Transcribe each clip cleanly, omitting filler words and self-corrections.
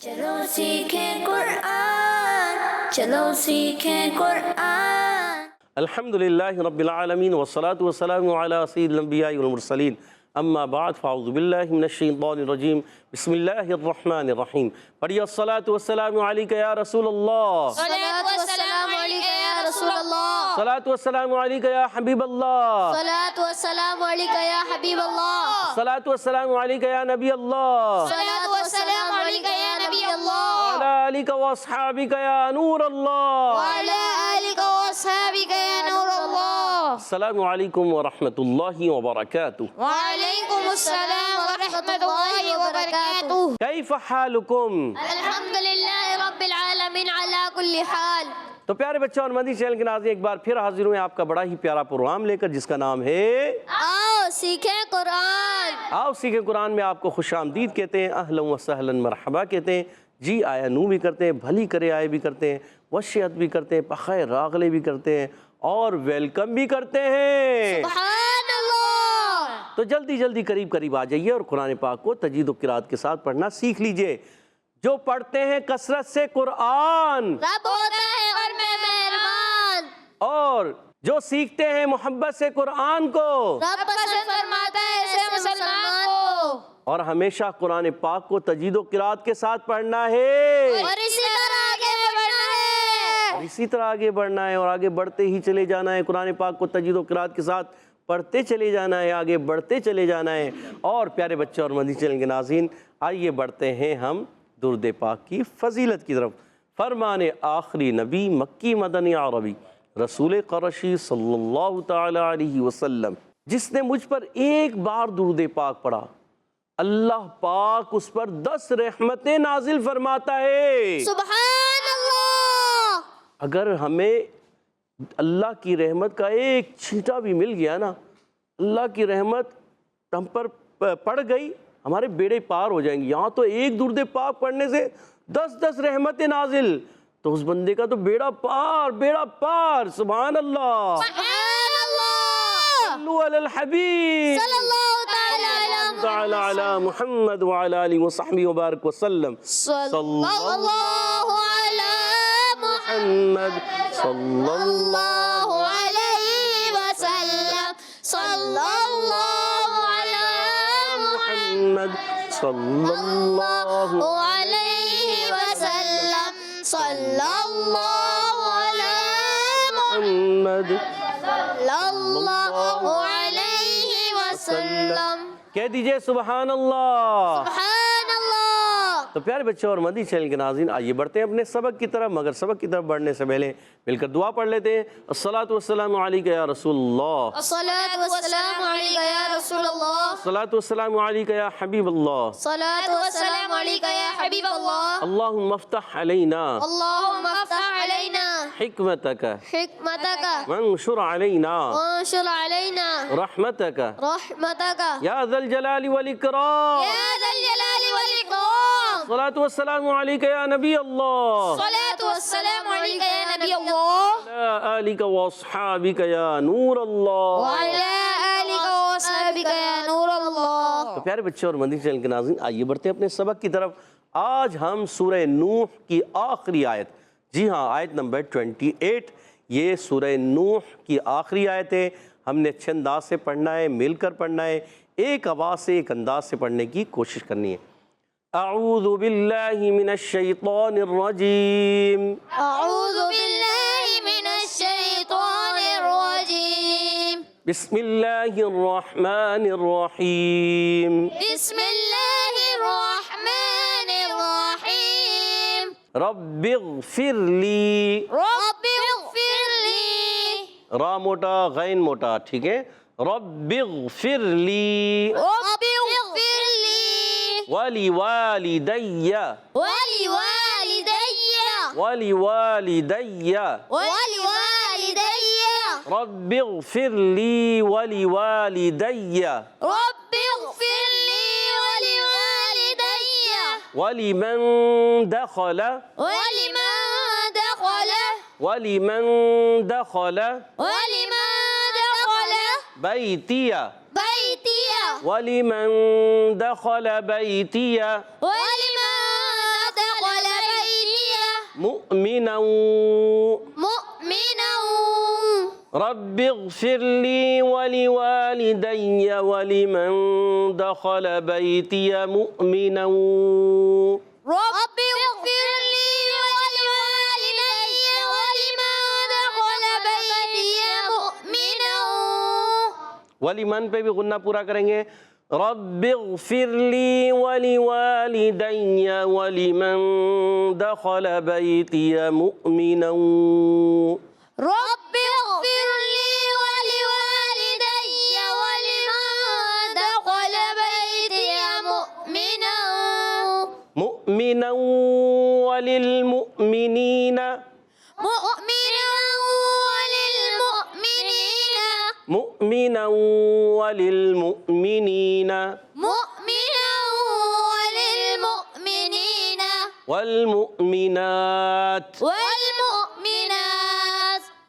چلو سیکھیں قرآن، چلو سیکھیں قرآن۔ الحمدللہ رب العالمین والصلاة والسلام علی سید الانبیاء والمرسلین، اما بعد فاعوذ باللہ من الشیطان الرجیم، بسم اللہ الرحمن الرحیم۔ پڑھیے الصلاة والسلام علیک یا رسول اللہ، صلاۃ والسلام علیک یا رسول اللہ، صلاة والسلام علیک یا حبیب اللہ، صلاۃ والسلام علیک یا حبیب اللہ، صلاة والسلام علیک یا نبی اللہ، صلاۃ والسلام علیک یا نبی اللہ، وعلی آلک واصحابک یا نور اللہ، وعلی آلک واصحابک یا نور اللہ۔ السلام علیکم ورحمۃ اللہ وبرکاتہ۔ وعلیکم السلام ورحمۃ اللہ وبرکاتہ۔ کیف حالکم؟ الحمدللہ رب العالمین علی کل حال۔ تو پیارے بچوں اور مدنی چینل کے ناظرین، ایک بار پھر حاضر ہوئے آپ کا بڑا ہی پیارا پروگرام لے کر، جس کا نام ہے آؤ سیکھیں قرآن۔ آؤ سیکھیں قرآن میں آپ کو خوش آمدید کہتے ہیں، اہلا و سہلا مرحبا کہتے ہیں، جی آیا نو بھی کرتے ہیں، بھلی کرے آئے بھی کرتے ہیں، وشیت بھی کرتے ہیں، بخیر راغلے بھی کرتے ہیں، اور ویلکم بھی کرتے ہیں۔ سبحان اللہ۔ تو جلدی جلدی قریب آ جائیے اور قرآن پاک کو تجوید و قرات کے ساتھ پڑھنا سیکھ لیجئے۔ جو پڑھتے ہیں کثرت سے قرآن، رب ہوتا ہے اور میں مہربان، اور جو سیکھتے ہیں محبت سے قرآن کو، رب پسند فرماتا ہے ایسے مسلمان کو، اور ہمیشہ قرآن پاک کو تجوید و قرات کے ساتھ پڑھنا ہے، اور اسی طرح آگے بڑھنا ہے۔ اور اسی طرح آگے بڑھنا ہے، اور آگے بڑھتے ہی چلے جانا ہے۔ قرآن پاک کو تجوید و قرات کے ساتھ پڑھتے چلے جانا ہے، آگے بڑھتے چلے جانا ہے۔ اور پیارے بچے اور مدنی چینل کے ناظرین، آئیے بڑھتے ہیں ہم درود پاک کی فضیلت کی طرف۔ فرمان آخری نبی مکی مدنی عربی رسول قرشی صلی اللہ تعالی علیہ وسلم، جس نے مجھ پر ایک بار درود پاک پڑھا، اللہ پاک اس پر 10 رحمتیں نازل فرماتا ہے۔ سبحان اللہ۔ اگر ہمیں اللہ کی رحمت کا ایک چھینٹا بھی مل گیا نا، اللہ کی رحمت ہم پر پڑ گئی، ہمارے بیڑے پار ہو جائیں گے۔ یہاں تو ایک درود پاک پڑھنے سے 10 رحمتیں نازل، تو اس بندے کا تو بیڑا پار۔ سبحان اللہ، سبحان اللہ۔ صلو علی الحبیب صلی اللہ تعالی علی محمد وعلی آلہ وصحبہ وبارک وسلم۔ صلی اللہ علی محمد صلی اللہ علیہ وسلم، صلی اللہ علی محمد صلی اللہ علیہ وسلم، صلی اللہ علی محمد صلی اللہ علیہ وسلم۔ کہہ دیجئے سبحان اللہ۔ سبحان اللہ۔ تو پیارے بچوں اور مدنی چینل کے ناظرین، آئیے بڑھتے ہیں اپنے سبق کی طرف، مگر سبق کی طرف بڑھنے سے پہلے مل کر دعا پڑھ لیتے ہیں۔ الصلاۃ والسلام علیک یا رسول اللہ، الصلاۃ والسلام علیک یا رسول اللہ، الصلاۃ والسلام علیک یا حبیب اللہ، الصلاۃ والسلام علیک یا حبیب اللہ۔ اللہم افتح علینا اللہم افتح علینا حکمتک حکمتک وانشر علینا وانشر علینا رحمتک رحمتک یا ذا الجلال والاکرام۔ یا ذا الجلال والاکرام۔ الصلاۃ والسلام علیک یا نبی اللہ، الصلاۃ والسلام علیک یا نبی اللہ، وعلی آلک واصحابک یا نور اللہ۔ وعلی آلک واصحابک یا نور اللہ۔ تو پیارے بچے اور مدنی چینل کے ناظرین، آئیے بڑھتے ہیں اپنے سبق کی طرف۔ آج ہم سورہ نوح کی آخری آیت، جی ہاں آیت نمبر 28، یہ سورہ نوح کی آخری آیت ہے۔ ہم نے اچھے انداز سے پڑھنا ہے، مل کر پڑھنا ہے، ایک آواز سے ایک انداز سے پڑھنے کی کوشش کرنی ہے۔ اعوذ باللہ من الشیطان الرجیم، اعوذ باللہ من الشیطان الرجیم، بسم اللہ الرحمن الرحیم، بسم اللہ الرحمن الرحیم، رب اغفر لی، رب اغفر لی، را موٹا غین موٹا، ٹھیک ہے، رب اغفر لی رب اغفر لی، ولی والدی رب اغفر لی ولی والدی رب اغفر لی ولمن دخل بیتی ولمن دخل بیتی مؤمنا مؤمنا رب اغفر لي ولوالدي ولمن دخل بيتي مؤمنا رب اغفر لي ولوالدي ولمن دخل بيتي مؤمنا ولمن پہ بھی غنہ پورا کریں گے رب اغفر لي ولوالدي ولمن دخل بيتي مؤمنا رب اغفر لي ولوالدي ولمن دخل بيتي مؤمنا مؤمنا وللمؤمنين مؤمنا وللمؤمنين مؤمنا وللمؤمنين مؤمنا وللمؤمنين والمؤمنات والمؤمنات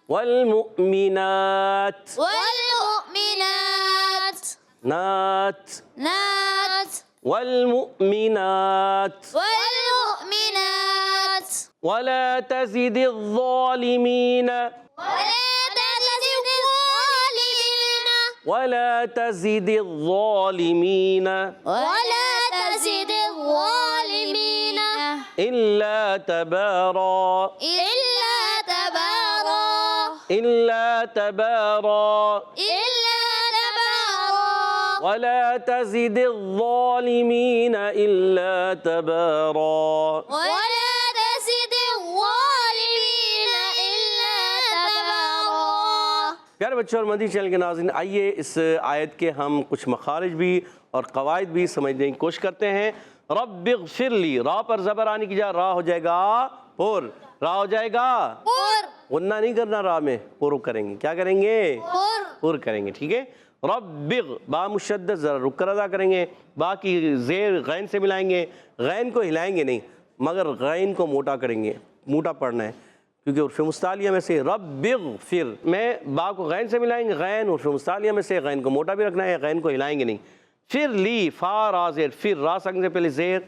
والمؤمنات والمؤمنات نات نات والمؤمنات والمؤمنات ولا تزد الظالمين ولا تزد الظالمين ولا تزد الظالمين ولا تزد الظالمين إلا تبارا إلا تبارا إلا تبارا إلا تبارا ولا تزد الظالمين إلا تبارا ولا تزد الظالمين إلا تبارا پیارے بچوں اور مدنی چینل کے ناظرین، آئیے اس آیت کے ہم کچھ مخارج بھی اور قواعد بھی سمجھنے کی کوشش کرتے ہیں۔ رب اغفر لی، را پر زبر آنے کی جگہ را ہو جائے گا پر، را ہو جائے گا پر غنہ نہیں کرنا، را میں پر کریں گے، کیا کریں گے؟ پر پر کریں گے، ٹھیک ہے۔ رب با مشدد ذرا رک کر ادا کریں گے، باقی زیر غین سے ملائیں گے، غین کو ہلائیں گے نہیں مگر غین کو موٹا کریں گے، موٹا پڑھنا ہے کیونکہ عرف مستعلیہ میں سے رب اغفر میں با کو غین سے ملائیں گے، غین عرف مستعلیہ میں سے غین کو موٹا بھی رکھنا ہے، غین کو ہلائیں گے نہیں۔ پھر لی فا را زیر، پھر را سنگ سے پہلے زیر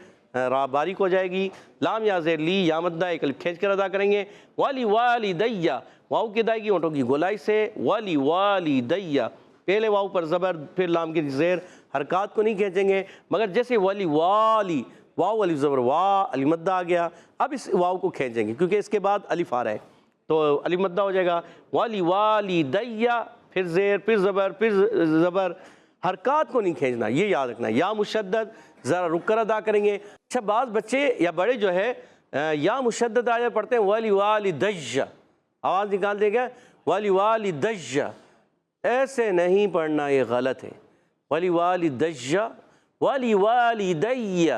را باریک ہو جائے گی، لام یا زیر لی یا مدہ ایک الف کھینچ کر ادا کریں گے۔ والی والدیہ واؤ کی ادائیگی ہونٹوں کی گولائی سے، والی والدیہ پہلے واؤ پر زبر پھر لام کی زیر، حرکات کو نہیں کھینچیں گے مگر جیسے والی والی واؤ الف زبر وا الف مدہ آ گیا، اب اس واؤ کو کھینچیں گے کیونکہ اس کے بعد الف آ رہا ہے تو الف مدہ ہو جائے گا۔ والی والدیہ پھر زیر پھر زبر پھر زبر، حرکات کو نہیں کھینچنا، یہ یاد رکھنا۔ یا مشدد ذرا رک کر ادا کریں گے۔ اچھا بعض بچے یا بڑے جو ہے یا مشدد آیا پڑھتے ہیں والی والدیہ، آواز نکال دے گا والی والدیہ، ایسے نہیں پڑھنا، یہ غلط ہے۔ والی والدیہ والی والدیہ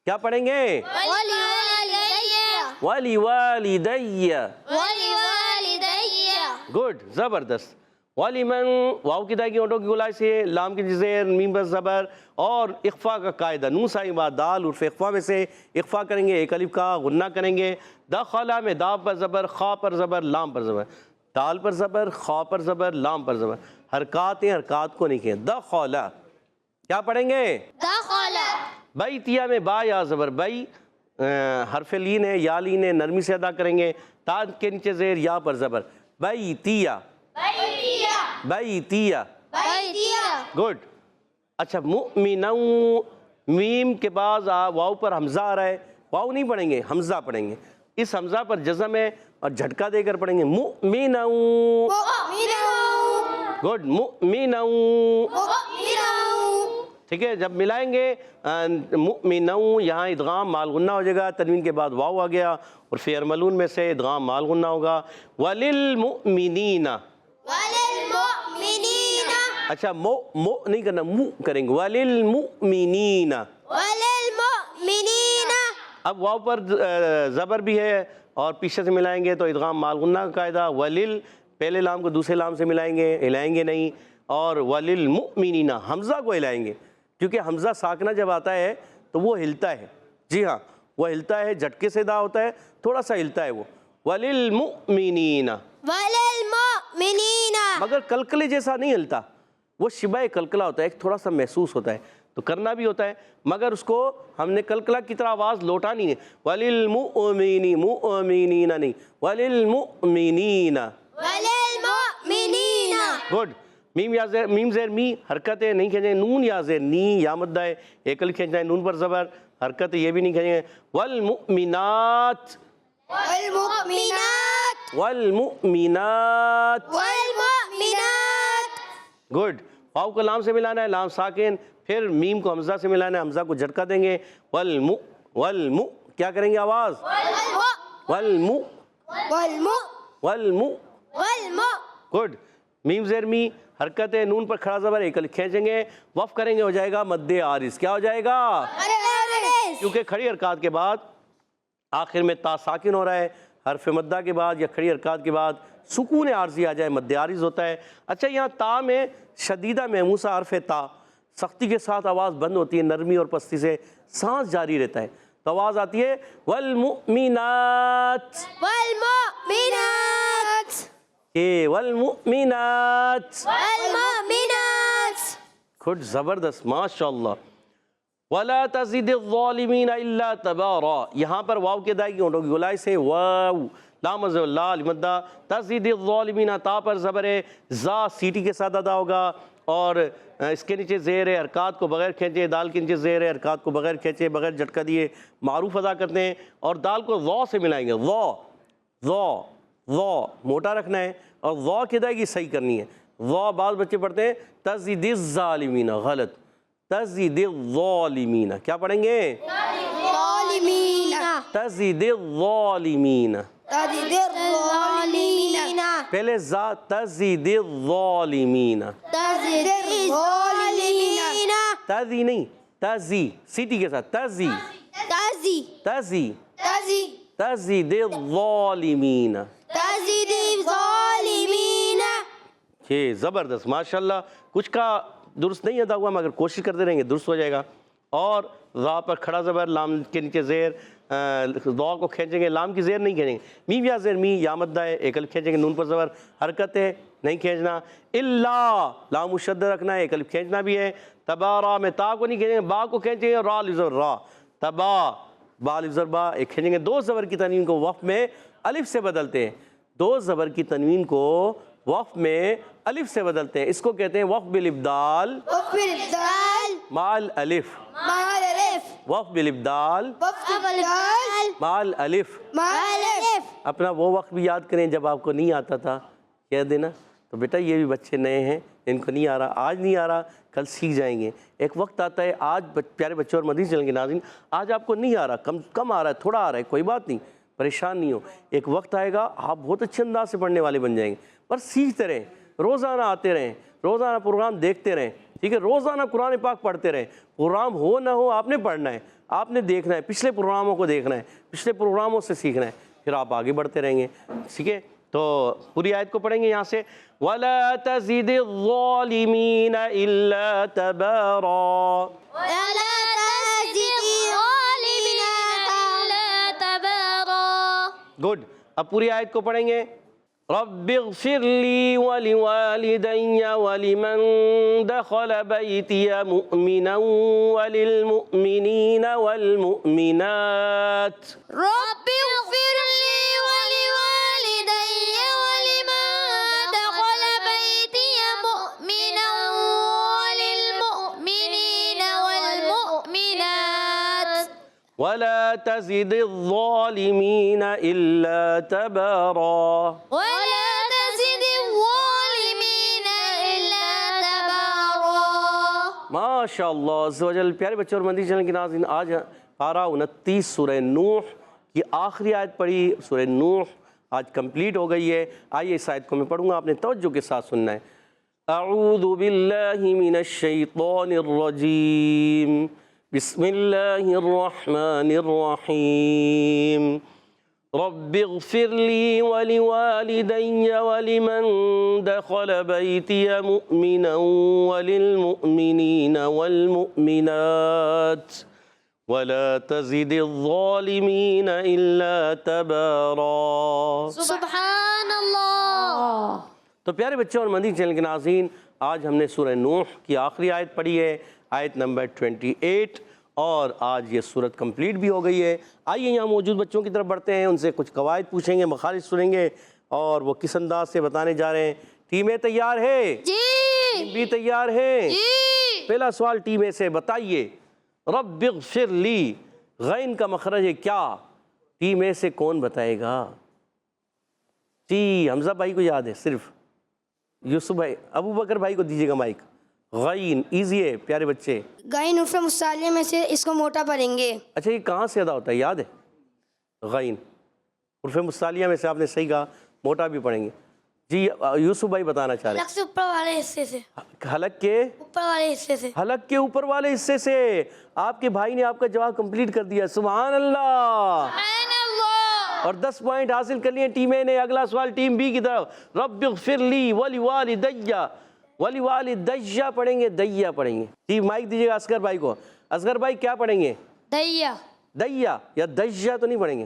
کیا پڑھیں گے؟ ولوالدي والی والدیہ، ولوالدي گڈ، زبردست۔ ولیمن واؤ کی ادائیگی ہونٹوں کی گولائی سے، لام کی زیر میم پر زبر اور اخفا کا قاعدہ، نون سائی با دال عرف اخفا میں سے اخفا کریں گے، ایک الف کا غنہ کریں گے۔ دخلا میں دا پر زبر، خا پر زبر، لام پر زبر، دال پر زبر، خا پر زبر، لام پر زبر، حرکات ہیں، حرکات کو نہیں کہیں۔ دخلا کیا پڑھیں گے؟ دخل بیتیہ میں با یا زبر بئی، حرف لین ہے، یا لین ہے، نرمی سے ادا کریں گے۔ تا کے نیچے زیر یا پر زبر، بیتیہ بیتیہ، بيتيا گڈ۔ اچھا مؤمنوں، میم کے بعد واؤ پر حمزہ آ رہا ہے، واؤ نہیں پڑھیں گے، حمزہ پڑھیں گے، اس حمزہ پر جزم ہے اور جھٹکا دے کر پڑھیں گے مؤمنوں، گڈ، مؤمنوں، ٹھیک ہے۔ جب ملائیں گے مؤمنوں، یہاں ادغام مال غنہ ہو جائے گا، تنوین کے بعد واؤ آ گیا اور فی ارملون میں سے ادغام مال غنہ ہوگا۔ وللمؤمنین، وللمؤمنين اچھا مو نہیں کرنا، مو کریں گے، وللمؤمنین۔ وللمؤمنين اب واؤ پر زبر بھی ہے اور پیچھے سے ملائیں گے تو ادغام مال غنہ کا قاعدہ، ولل پہلے لام کو دوسرے لام سے ملائیں گے، ہلائیں گے نہیں، اور وللمؤمنین حمزہ کو ہلائیں گے کیونکہ حمزہ ساکنہ جب آتا ہے تو وہ ہلتا ہے، جی ہاں وہ ہلتا ہے، جھٹکے سے ادا ہوتا ہے، تھوڑا سا ہلتا ہے وہ، وللمؤمنین، وللمؤمنين مگر کلکلے جیسا نہیں ہلتا، وہ شبہ کلکلا ہوتا ہے، ایک تھوڑا سا محسوس ہوتا ہے، تو کرنا بھی ہوتا ہے، مگر اس کو ہم نے کلکلا کی طرح آواز لوٹانی ہے، وَلِلْمُؤْمِنِينَ مُؤْمِنِينَ نہیں، وَلِلْمُؤْمِنِينَ وللمؤمنین گڈ۔ میم زیر می حرکت ہے، نہیں کھینچیں گے، نون یا زیر نی یا مدہ ہے، ایکل کھینچنا ہے، نون پر زبر حرکت ہے، یہ بھی نہیں کھینچیں گے، والمؤمنات والمؤمنات والمؤمنات والمؤمنات گڈ۔ واو کو لام سے ملانا ہے، لام ساکن، پھر میم کو حمزہ سے ملانا ہے، حمزہ کو جھٹکا دیں گے، والمؤ کیا کریں گے آواز، والمؤ والمؤ والمؤ والمؤ گڈ۔ میم زیر می حرکت ہے، نون پر کھڑا زبر ایکل کھینچیں گے، وقف کریں گے، ہو جائے گا مد عارض، کیا ہو جائے گا، کیونکہ کھڑی حرکات کے بعد آخر میں تا ساکن ہو رہا ہے، حرف مدہ کے بعد یا کھڑی حرکات کے بعد سکون عارضی آ جائے مد عارض ہوتا ہے۔ اچھا یہاں تا میں شدیدہ محموسہ حرف تا، سختی کے ساتھ آواز بند ہوتی ہے، نرمی اور پستی سے سانس جاری رہتا ہے، تو آواز آتی ہے والمؤمنات، والمؤمنات والمؤمنات والمؤمنات خود زبردست ماشاءاللہ۔ وَلَا تَزِدِ الظَّالِمِينَ إِلَّا تَبَارًا، یہاں پر واو کے دائی کی ہونٹوں کی گولائی سے واو لام ازو لا لمدہ، تزید الظالمین تا پر زبر ہے، زا سیٹی کے ساتھ ادا ہوگا، اور اس کے نیچے زیر ہے، حرکات کو بغیر کھینچے، دال کے نیچے زیر ہے، حرکات کو بغیر کھینچے، بغیر جھٹکا دیے معروف ادا کرتے ہیں، اور دال کو ضو سے ملائیں گے، ضو موٹا رکھنا ہے، اور ضو کی ادائیگی صحیح کرنی ہے۔ ضو بعض بچے پڑھتے ہیں تزید الظالمین، غلط، تزید الظالمین، کیا پڑھیں گے، ظالمین تزید الظالمین، تزد الظالمین پہلے زا، تزید الظالمین، تزد الظالمین تزی نہیں، تزی سیٹی کے ساتھ، تزی تزی تزی تزی تزید الظالمین، تزد الظالمین یہ زبردست ماشاءاللہ۔ کچھ کا درست نہیں ادا ہوا مگر کوشش کرتے رہیں گے درست ہو جائے گا۔ اور را پر کھڑا زبر، لام کے نیچے زیر، ضو کو کھینچیں گے، لام کی زیر نہیں کھینچیں گے، میم یا زیر می یا مدہ ہے، ایکل کھینچیں گے، نون پر زبر حرکت ہے نہیں کھینچنا، الا لام مشدد رکھنا ہے، ایکل کھینچنا بھی ہے، تبارا میں تا کو نہیں کھینچیں گے، با کو کھینچیں گے، را لزر را، تبا با لزر با ایک کھینچیں گے۔ دو زبر کی تنوین کو وقف میں الف سے بدلتے ہیں، دو زبر کی تنوین کو وقف میں الف سے بدلتے ہیں، اس کو کہتے ہیں وقف بالابدال وقف الابدال مع الالف، مع الالف وقف بالابدال وقف الابدال مع الالف۔ مع الالف اپنا وہ وقت بھی یاد کریں جب آپ کو نہیں آتا تھا، کہہ دینا تو بیٹا یہ بھی بچے نئے ہیں، ان کو نہیں آ رہا، آج نہیں آ رہا کل سیکھ جائیں گے۔ ایک وقت آتا ہے، آج پیارے بچے اور مدنی چینل کے ناظرین، آج آپ کو نہیں آ رہا، کم آ رہا ہے، تھوڑا آ رہا ہے، کوئی بات نہیں، پریشان نہیں ہو، ایک وقت آئے گا آپ بہت اچھے انداز سے پڑھنے والے بن جائیں گے، پر سیکھتے رہیں، روزانہ آتے رہیں، روزانہ پروگرام دیکھتے رہیں، ٹھیک ہے، روزانہ قرآن پاک پڑھتے رہیں، پروگرام ہو نہ ہو آپ نے پڑھنا ہے، آپ نے دیکھنا ہے، پچھلے پروگراموں کو دیکھنا ہے، پچھلے پروگراموں سے سیکھنا ہے، پھر آپ آگے بڑھتے رہیں گے، ٹھیک ہے۔ تو پوری آیت کو پڑھیں گے یہاں سے، وَلَا تَزِدِ الظَّالِمِينَ إِلَّا تَبَارًا، ولا تزد الظالمین الا تبارا گڈ۔ اب پوری آیت کو پڑھیں گے، رب اغفر لی ولوالدی ولمن دخل بیتی مؤمنا وللمؤمنین والمؤمنات، رب اغفر لي ولوالدي ولمن دخل بيتي مؤمنا وللمؤمنين والمؤمنات ولا تزد الظالمین الا تبارا۔ ولا تزد الظالمين إلا تبارا ماشاء اللہ عز و جل۔ پیارے بچے اور مدنی چینل کے ناظرین، آج پارہ 29 سورہ نوح کی آخری آیت پڑھی، سورہ نوح آج کمپلیٹ ہو گئی ہے۔ آئیے اس آیت کو میں پڑھوں گا، آپ نے توجہ کے ساتھ سننا ہے۔ اعوذ باللہ من الشیطان الرجیم، بسم اللہ الرحمن الرحیم، رب اغفر لی ولوالدی ولمن دخل بیتی مؤمنا وللمؤمنین والمؤمنات ولا تزد الظالمین الا تبارا۔ سبحان اللہ۔ تو پیارے بچوں اور مدنی چینل کے ناظرین، آج ہم نے سورہ نوح کی آخری آیت پڑھی ہے۔ آیت نمبر 28، اور آج یہ صورت کمپلیٹ بھی ہو گئی ہے۔ آئیے یہاں موجود بچوں کی طرف بڑھتے ہیں، ان سے کچھ قواعد پوچھیں گے، مخارج سنیں گے، اور وہ کس انداز سے بتانے جا رہے ہیں۔ ٹیم اے تیار ہے؟ جی ٹیم بی تیار ہے؟ جی پہلا سوال ٹیم اے سے، بتائیے رب اغفر لی، غین کا مخرج ہے کیا؟ ٹیم اے سے کون بتائے گا؟ جی حمزہ بھائی کو یاد ہے صرف، یوسف بھائی، ابو بکر بھائی کو دیجیے گا مائک۔ غین ایزی ہے پیارے بچے۔ غین حروف مستعلیہ میں سے اس کو موٹا پڑھیں گے۔ اچھا یہ کہاں سے ادا ہوتا ہے یاد ہے؟ غین حروف مستعلیہ میں سے آپ نے صحیح کہا، موٹا بھی پڑھیں گے۔ جی یوسف بھائی بتانا چاہ رہے حلق سے اوپر والے حصے سے، ہیں۔ حلق کے اوپر والے حصے سے۔ حلق کے اوپر والے حصے سے۔ آپ کے بھائی نے آپ کا جواب کمپلیٹ کر دیا، سبحان اللہ، سبحان اللہ۔ اور 10 پوائنٹ حاصل کر لیے ٹیم اے نے۔ اگلا سوال ٹیم بی کی طرف، رب اغفر لی ولوالدی، ولوالدی پڑھیں گے، دیا پڑھیں گے۔ جی مائک دیجیے گا اصغر بھائی کو۔ اصغر بھائی کیا پڑھیں گے؟ دیا دیا یا دیا تو نہیں پڑھیں گے،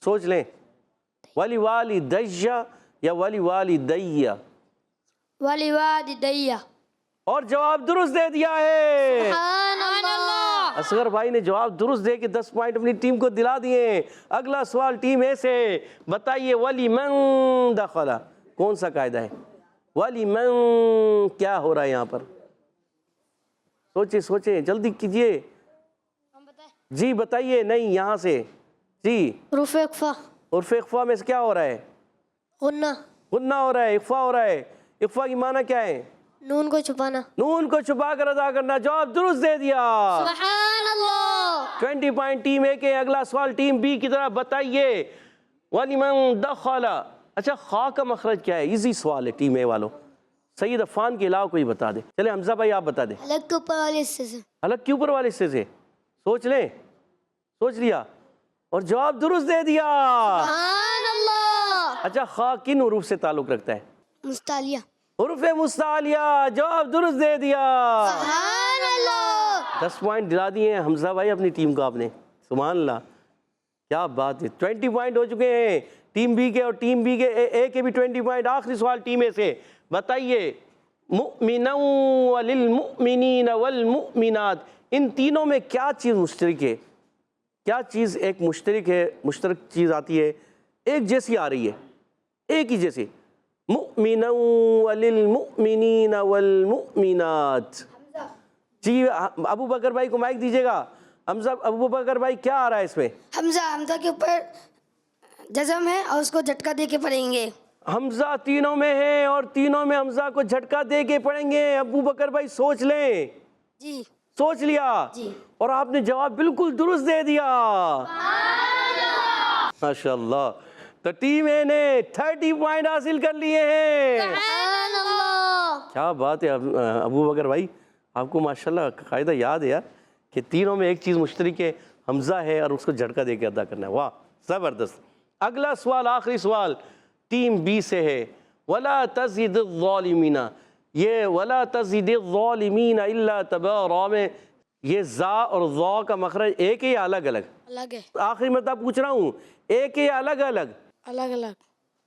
سوچ لیں، ولوالدی یا ولوالدی، والوالدیا۔ اور جواب درست دے دیا ہے۔ سبحان اللہ۔ اصغر بھائی نے جواب درست دے کے 10 پوائنٹ اپنی ٹیم کو دلا دیے۔ اگلا سوال ٹیم اے سے، بتائیے وَلِمَن دَخَلَ، کون سا قاعدہ ہے؟ وَلِمَن کیا ہو رہا ہے یہاں پر؟ سوچیں جلدی کیجئے۔ جی بتائیے، نہیں یہاں سے، جی حروف اقفا، عرف اخفا میں سے کیا ہو رہا ہے؟ غنہ، غنہ ہو رہا ہے، اخفا ہو رہا ہے۔ اخفا کی معنی کیا ہے؟ نون کو چھپانا۔ نون کو چھپا کر ادا کرنا۔ جواب درست دے دیا، سبحان اللہ۔ 20 پوائنٹ ٹیم اے کے۔ اگلا سوال ٹیم بی کی طرف، بتائیے وَلِمَن دَخَلَ، اچھا خا کا مخرج کیا ہے؟ ایزی سوال ہے ٹیم اے والوں، سید عفان کے علاوہ کوئی بتا دے۔ چلے حمزہ بھائی آپ بتا دیں۔ حلق کے اوپر والے حصے سے۔ حلق کے اوپر والے حصے سے، سوچ لیں، سوچ لیا اور جواب درست دے دیا۔ سبحان اللہ۔ اچھا خا کن حروف سے تعلق رکھتا ہے؟ مستعلیہ۔ حروف مستعلیہ، جواب درست دے دیا۔ سبحان اللہ۔ 10 پوائنٹ دلا دیے ہیں حمزہ بھائی اپنی ٹیم کو آپ نے، سبحان اللہ، کیا بات ہے۔ 20 پوائنٹ ہو چکے ہیں ٹیم بی کے، اور ٹیم بی کے اے کے بھی 20 پوائنٹ۔ آخری سوال ٹیم اے سے، بتائیے مؤمنا وللمؤمنین والمؤمنات، ان تینوں میں کیا چیز مشترک ہے؟ کیا چیز ایک مشترک ہے، مشترک چیز آتی ہے، ایک جیسی آ رہی ہے، ایک ہی جیسی؟ مؤمنا وللمؤمنین والمؤمنات۔ جی ابو بکر بھائی کو مائک دیجیے گا۔ حمزہ، ابو بکر بھائی کیا آ رہا ہے اس میں؟ حمزہ کے اوپر جزم ہے اور اس کو جھٹکا دے کے پڑھیں گے۔ حمزہ تینوں میں ہے اور تینوں میں حمزہ کو جھٹکا دے کے پڑھیں گے۔ ابو بکر بھائی سوچ لیں۔ جی سوچ لیا جی۔ اور آپ نے جواب بالکل درست دے دیا، ماشاءاللہ۔ تو ٹیم اے نے 30 پوائنٹ حاصل کر لیے ہیں۔ سبحان اللہ۔ کیا بات ہے ابو بکر بھائی، آپ کو ماشاءاللہ قاعدہ یاد ہے یار کہ تینوں میں ایک چیز مشترک ہے، حمزہ ہے اور اس کو جھٹکا دے کے ادا کرنا ہے۔ واہ زبردست۔ اگلا سوال، آخری سوال ٹیم بی سے ہے، وَلَا تَزِدِ الظَّالِمِينَ، یہ وَلَا تَزِدِ الظَّالِمِينَ إِلَّا تَبَارًا میں یہ زا اور ضا کا مخرج ایک ہے یا الگ الگ؟ الگ ہے۔ آخری مرتبہ پوچھ رہا ہوں، ایک ہے یا الگ الگ؟ الگ الگ۔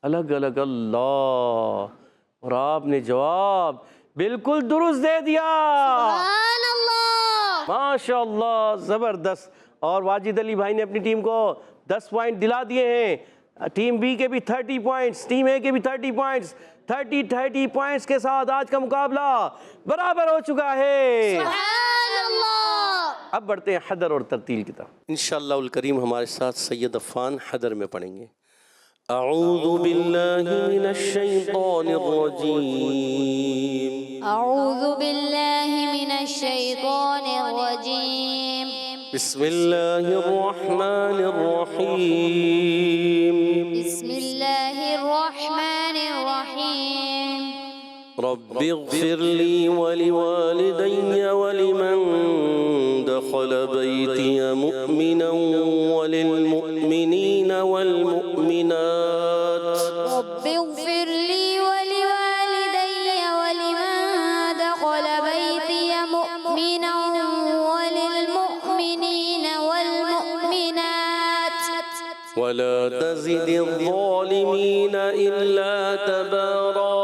الگ الگ، اللہ، اور آپ نے جواب بالکل درست دے دیا، سبحان اللہ۔ ماشاء اللہ، زبردست۔ اور واجد علی بھائی نے اپنی ٹیم کو 10 پوائنٹ دلا دیے ہیں۔ ٹیم بی کے بھی 30 پوائنٹس، ٹیم اے کے بھی 30 پوائنٹس، 30 پوائنٹس کے ساتھ آج کا مقابلہ برابر ہو چکا ہے۔ سبحان اللہ۔ اب بڑھتے ہیں حدر اور ترتیل کی طرف۔ انشاءاللہ الکریم ہمارے ساتھ سید عفان حدر میں پڑھیں گے۔ اعوذ باللہ من الشیطان الرجیم، اعوذ باللہ من الشیطان الرجیم، بسم اللہ الرحمن الرحیم، بسم اللہ الرحمن الرحیم، رب اغفر لی ولوالدی ولمن دخل بیتی مؤمنا وللمؤمنین والمؤمنات، رب اغفر لی ولوالدی ولمن دخل بیتی مؤمنا وللمؤمنین والمؤمنات، ولا تزد الظالمین الا تبارا،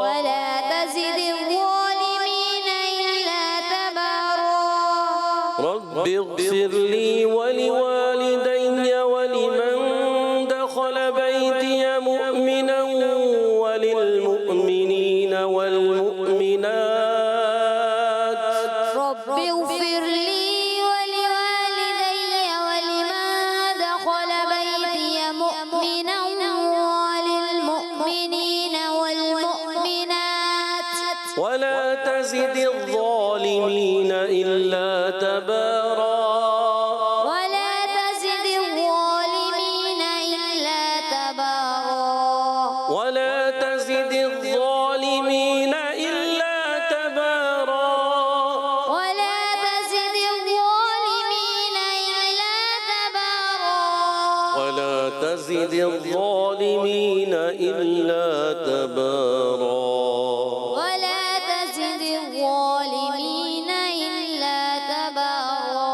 ولا تزد الظالمین إلا تبارا۔ تزد الظالمين إلا تبارا ولا تزد الظالمين إلا تبارا ولا تزد الظالمين إلا تبارا ولا تزد الظالمين إلا تبارا ولا تزد الظالمين إلا تبارا ولا تزد الظالمين إلا تبارا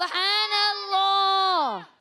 سبحان الله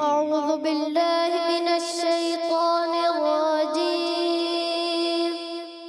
أعوذ بالله من الشيطان الرجيم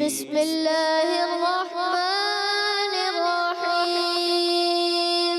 بسم الله الرحمن الرحيم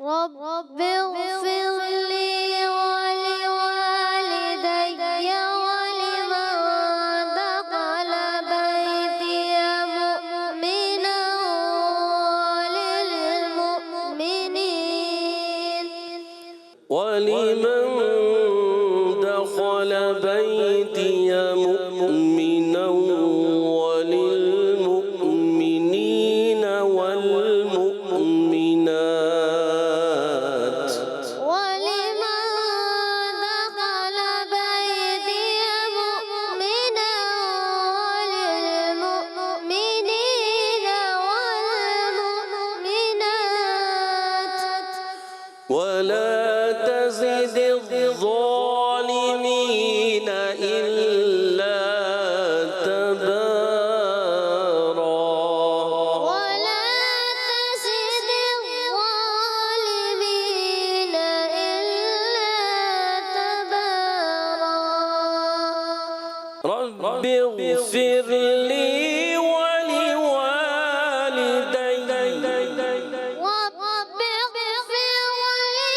رب اغفر لي ولوالدي ولمن دخل بيتي مؤمنا وللمؤمنين ولمن دخل بيتي مؤمنا وللمؤمنين والمؤمنات ولمن دخل بيتي مؤمنا وللمؤمنين والمؤمنات ولا تزد الظالمين إلا تبارا ولا تزد الظالمين إلا تبارا رب اغفر لي ولوالدي رب اغفر لي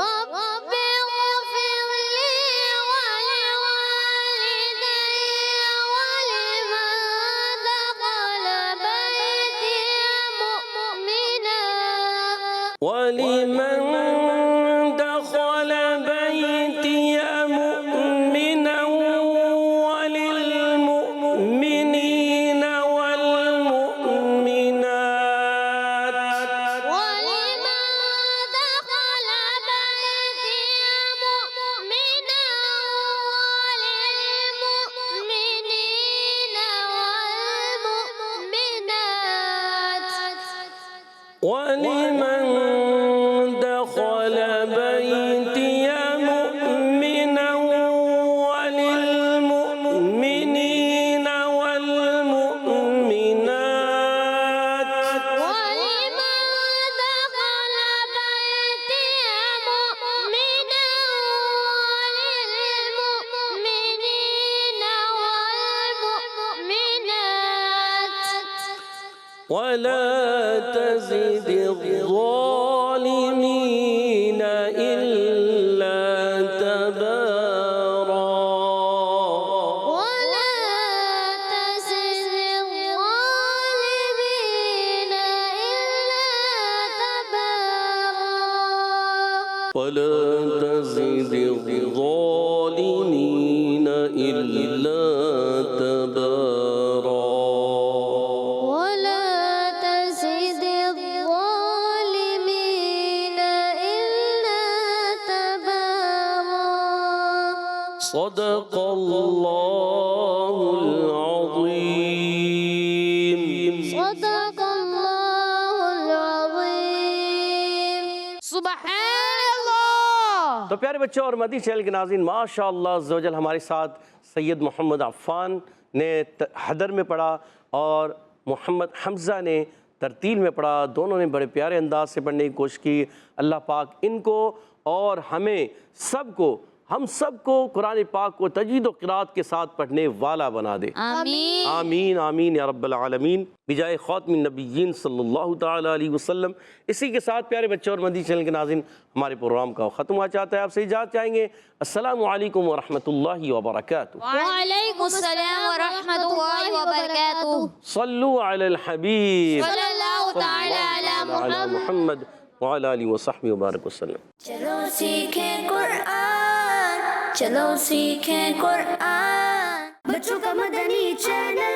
رب اغفر لي ولوالدي ولمن دخل بيتي مؤمنا ولمن دخل بيتي مؤمنا وللمؤمنين والمؤمنات ولمن دخل بيتي مؤمنا وللمؤمنين والمؤمنات ولمن دخل بيتي مؤمنا وللمؤمنين والمؤمنات ولمن دخل بيتي مؤمنا وللمؤمنين والمؤمنات ولا تزد الظالمين إلا تبارا ولا تزد الظالمين إلا تبارا ولا تزد الظالمين إلا تبارا ولا تزد الظالمين إلا تبارا صدق الله العظيم صدق الله العظيم پیارے بچوں اور مدنی چینل کے ناظرین، ماشاء اللہ عز و جل ہمارے ساتھ سید محمد عفان نے حدر میں پڑھا اور محمد حمزہ نے ترتیل میں پڑھا. دونوں نے بڑے پیارے انداز سے پڑھنے کی کوشش کی. اللہ پاک ان کو اور ہمیں ہم سب کو قرآن پاک کو تجوید و قرات کے ساتھ پڑھنے والا بنا دے. آمین. آمین آمین یا رب العالمین بجائے خاتم النبیین صلی اللہ تعالی علیہ وسلم. اسی کے ساتھ پیارے بچوں اور مدنی چینل کے ناظرین، ہمارے پروگرام کا ختم ہوا چاہتا ہے. آپ سے اجازت چاہیں گے. السلام علیکم ورحمۃ اللہ وبرکاتہ. وعلیکم السلام ورحمۃ اللہ وبرکاتہ. صلو علی الحبیب صلی اللہ تعالی علی علی محمد وعلی آلہ وصحبہ وبارک وسلم. چلو سیکھیں قرآن، چلو سیکھیں قرآن، بچوں کا مدنی چینل